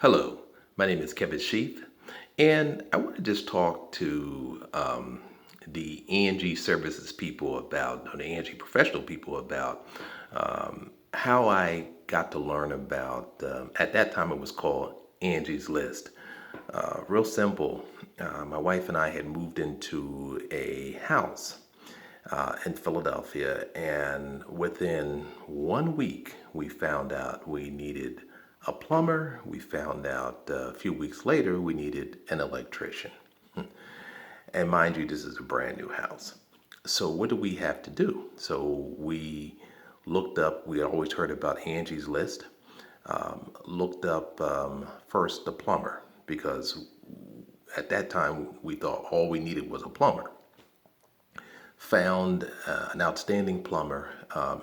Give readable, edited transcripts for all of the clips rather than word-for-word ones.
Hello, my name is Kevin Sheath, and I want to just talk to the Angie services people about, or the Angie professional people about how I got to learn about, at that time it was called Angie's List. Real simple. My wife and I had moved into a house in Philadelphia, and within 1 week, we found out we needed a plumber. We found out a few weeks later we needed an electrician. And mind you, this is a brand new house. So, what do we have to do? So, we looked up, we had always heard about Angie's List, looked up first the plumber because at that time we thought all we needed was a plumber. Found an outstanding plumber.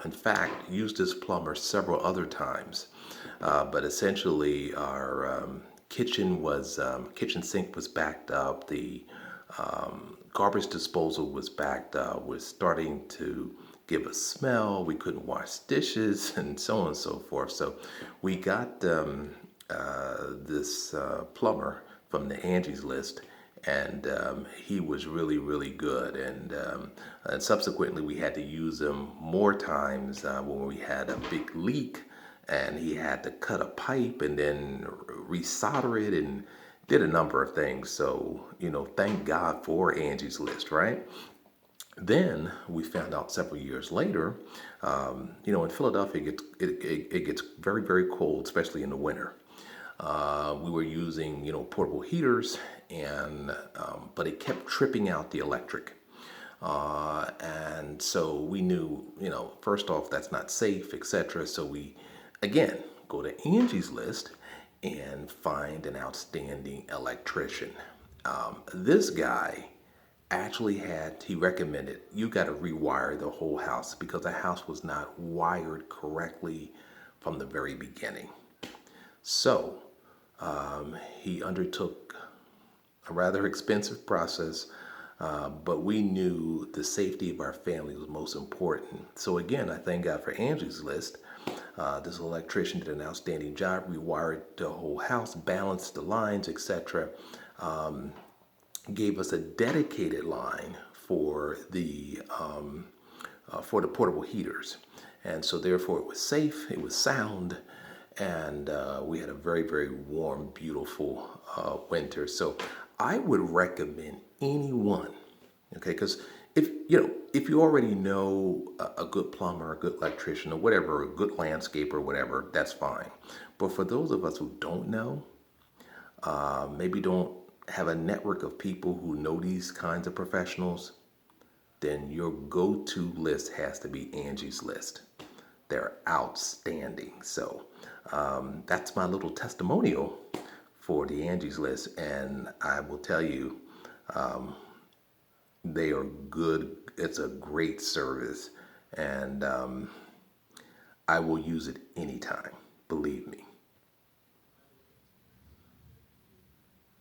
In fact, used this plumber several other times. But essentially, our kitchen sink was backed up. The garbage disposal was backed up. Was starting to give a smell. We couldn't wash dishes, and so on and so forth. So, we got this plumber from the Angie's List, and he was really, really good. And subsequently, we had to use him more times when we had a big leak, and he had to cut a pipe and then resolder it and did a number of things. So, thank God for Angie's List, right? Then we found out several years later, in Philadelphia, it gets very, very cold, especially in the winter. We were using, portable heaters, and but it kept tripping out the electric. And so we knew, first off, that's not safe, etc. So we, again, go to Angie's List and find an outstanding electrician. This guy he recommended you got to rewire the whole house because the house was not wired correctly from the very beginning. So he undertook a rather expensive process, but we knew the safety of our family was most important. So again, I thank God for Angie's List. This electrician did an outstanding job, rewired the whole house, balanced the lines, etc. Gave us a dedicated line for the portable heaters, and so therefore it was safe, it was sound, and we had a very, very warm, beautiful winter. So I would recommend anyone, okay, because if you already know a good plumber, a good electrician, or whatever, a good landscaper, or whatever, that's fine. But for those of us who don't know, maybe don't have a network of people who know these kinds of professionals, then your go-to list has to be Angie's List. They're outstanding. So that's my little testimonial for the Angie's List, and I will tell you, they are good. It's a great service, and I will use it anytime. Believe me.